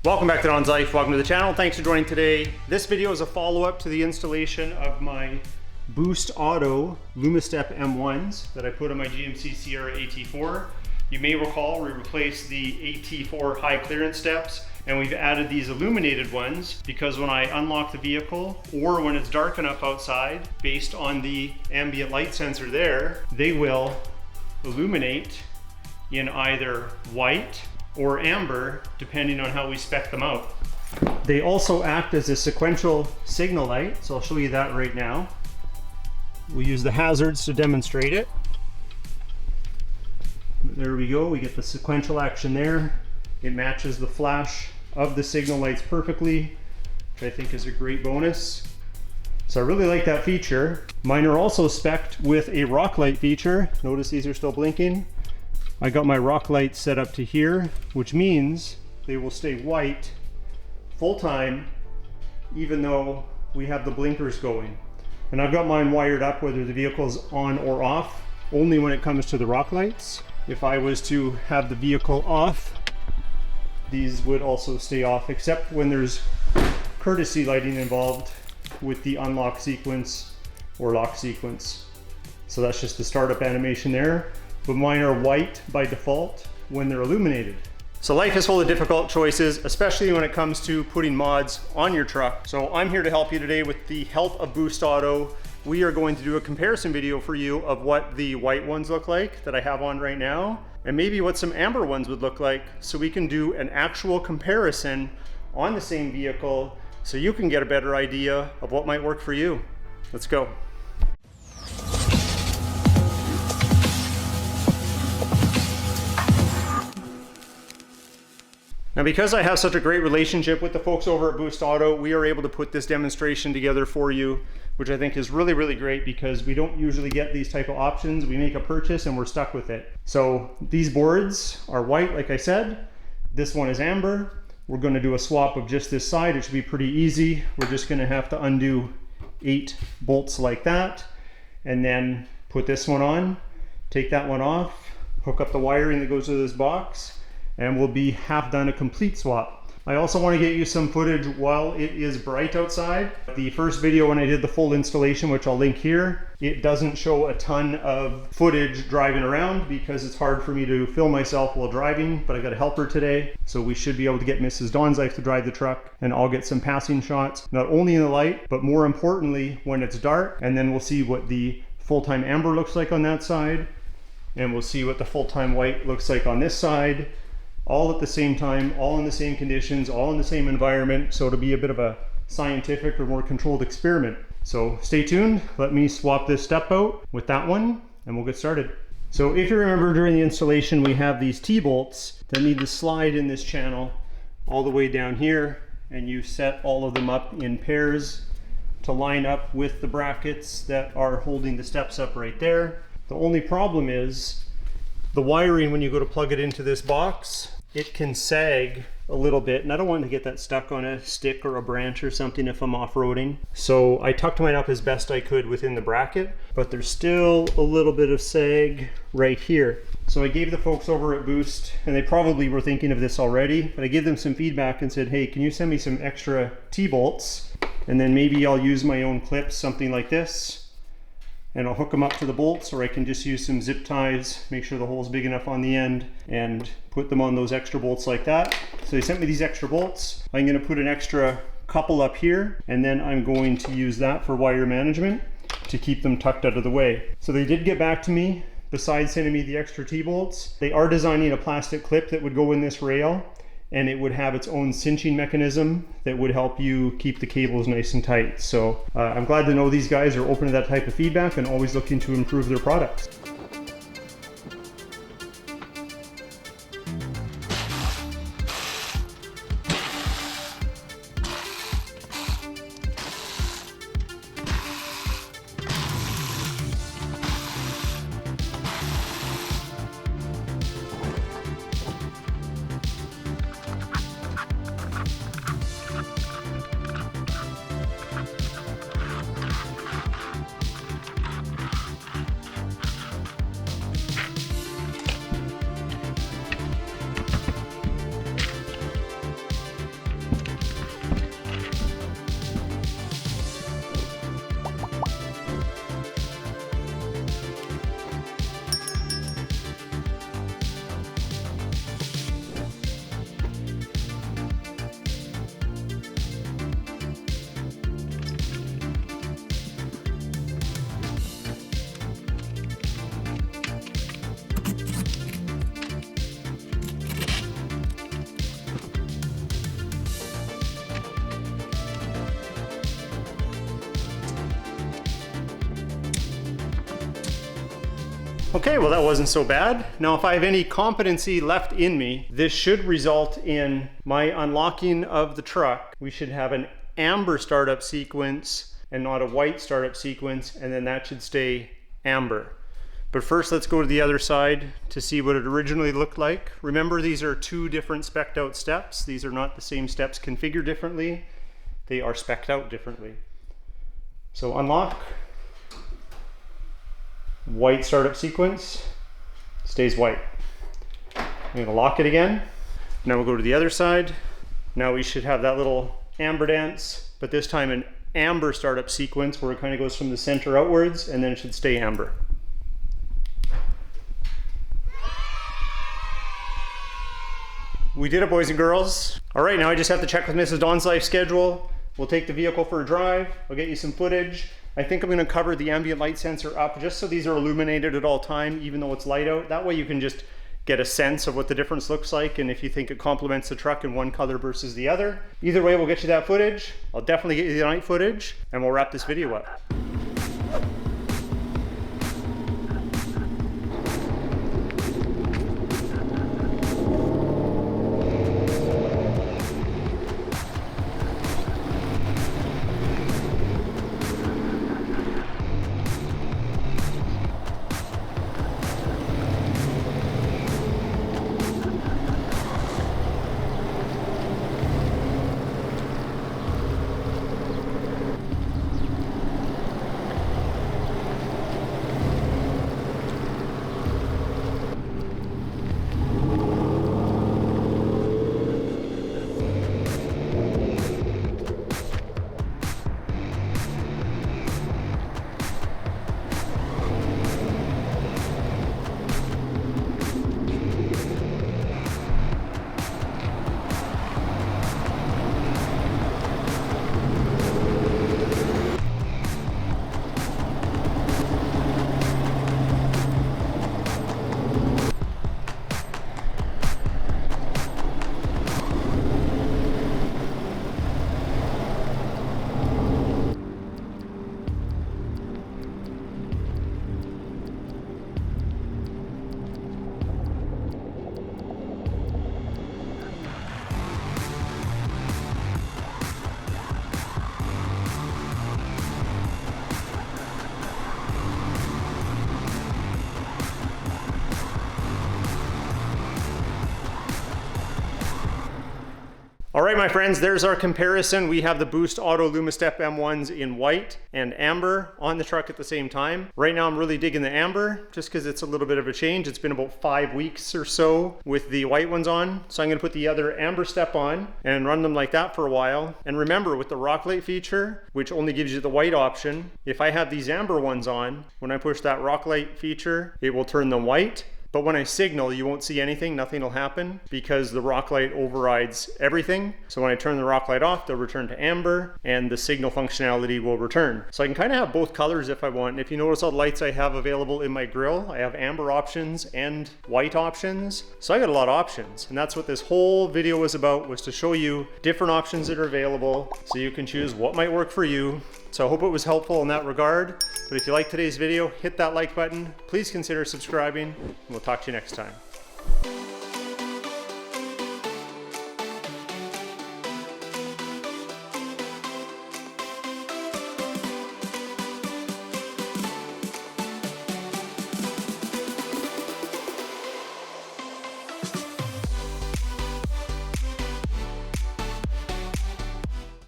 Welcome back to Don's Life. Welcome to the channel. Thanks for joining today. This video is a follow-up to the installation of my Boost Auto Lumastep M1s that I put on my GMC Sierra AT4. You may recall we replaced the AT4 high clearance steps and we've added these illuminated ones because when I unlock the vehicle or when it's dark enough outside, based on the ambient light sensor there, they will illuminate in either white or amber, depending on how we spec them out. They also act as a sequential signal light, so I'll show you that right now. We'll use the hazards to demonstrate it. There we go, we get the sequential action there. It matches the flash of the signal lights perfectly, which I think is a great bonus. So I really like that feature. Mine are also spec'd with a rock light feature. Notice these are still blinking. I got my rock light set up to here, which means they will stay white full time, even though we have the blinkers going. And I've got mine wired up whether the vehicle's on or off, only when it comes to the rock lights. If I was to have the vehicle off, these would also stay off, except when there's courtesy lighting involved with the unlock sequence or lock sequence. So that's just the startup animation there. But mine are white by default when they're illuminated. So life is full of difficult choices, especially when it comes to putting mods on your truck. So I'm here to help you today with the help of Boost Auto. We are going to do a comparison video for you of what the white ones look like that I have on right now, and maybe what some amber ones would look like, so we can do an actual comparison on the same vehicle so you can get a better idea of what might work for you. Let's go. Now, because I have such a great relationship with the folks over at Boost Auto, we are able to put this demonstration together for you, which I think is really, really great because we don't usually get these type of options. We make a purchase and we're stuck with it. So these boards are white, like I said. This one is amber. We're going to do a swap of just this side. It should be pretty easy. We're just going to have to undo 8 bolts like that and then put this one on, take that one off, hook up the wiring that goes to this box, and we'll be half done a complete swap. I also want to get you some footage while it is bright outside. The first video when I did the full installation, which I'll link here, it doesn't show a ton of footage driving around because it's hard for me to film myself while driving, but I got a helper today, so we should be able to get Mrs. Don's Life to drive the truck, and I'll get some passing shots, not only in the light, but more importantly when it's dark, and then we'll see what the full-time amber looks like on that side, and we'll see what the full-time white looks like on this side, all at the same time, all in the same conditions, all in the same environment. So it'll be a bit of a scientific or more controlled experiment. So stay tuned. Let me swap this step out with that one and we'll get started. So if you remember during the installation, we have these T-bolts that need to slide in this channel all the way down here, and you set all of them up in pairs to line up with the brackets that are holding the steps up right there. The only problem is the wiring when you go to plug it into this box, it can sag a little bit, and I don't want to get that stuck on a stick or a branch or something if I'm off-roading. So I tucked mine up as best I could within the bracket, but there's still a little bit of sag right here. So I gave the folks over at Boost, and they probably were thinking of this already, but I gave them some feedback and said, hey, can you send me some extra T-bolts? And then maybe I'll use my own clips, something like this, and I'll hook them up to the bolts, or I can just use some zip ties, make sure the hole's big enough on the end, and put them on those extra bolts like that. So they sent me these extra bolts. I'm going to put an extra couple up here, and then I'm going to use that for wire management to keep them tucked out of the way. So they did get back to me. Besides sending me the extra T-bolts, they are designing a plastic clip that would go in this rail, and it would have its own cinching mechanism that would help you keep the cables nice and tight. So I'm glad to know these guys are open to that type of feedback and always looking to improve their products. Okay, well that wasn't so bad. Now if I have any competency left in me, this should result in my unlocking of the truck. We should have an amber startup sequence and not a white startup sequence, and then that should stay amber. But first let's go to the other side to see what it originally looked like. Remember, these are two different spec'd out steps. These are not the same steps configured differently. They are spec'd out differently. So unlock. White startup sequence, stays white. I'm gonna lock it again. Now we'll go to the other side. Now we should have that little amber dance, but this time an amber startup sequence where it kind of goes from the center outwards, and then it should stay amber. We did it, boys and girls. All right, now I just have to check with Mrs. Dawn's life schedule. We'll take the vehicle for a drive. I'll get you some footage. I think I'm going to cover the ambient light sensor up just so these are illuminated at all time, even though it's light out. That way you can just get a sense of what the difference looks like, and if you think it complements the truck in one color versus the other. Either way, we'll get you that footage. I'll definitely get you the night footage, and we'll wrap this video up. All right, my friends, there's our comparison. We have the Boost Auto Lumastep M1s in white and amber on the truck at the same time. Right now, I'm really digging the amber just because it's a little bit of a change. It's been about 5 weeks or so with the white ones on. So I'm gonna put the other amber step on and run them like that for a while. And remember, with the rock light feature, which only gives you the white option, if I have these amber ones on, when I push that rock light feature, it will turn them white. But when I signal, you won't see anything, nothing will happen because the rock light overrides everything. So when I turn the rock light off, they'll return to amber and the signal functionality will return. So I can kind of have both colors if I want. And if you notice all the lights I have available in my grille, I have amber options and white options. So I got a lot of options. And that's what this whole video was about, was to show you different options that are available so you can choose what might work for you. So I hope it was helpful in that regard. But if you liked today's video, hit that like button. Please consider subscribing, and we'll talk to you next time.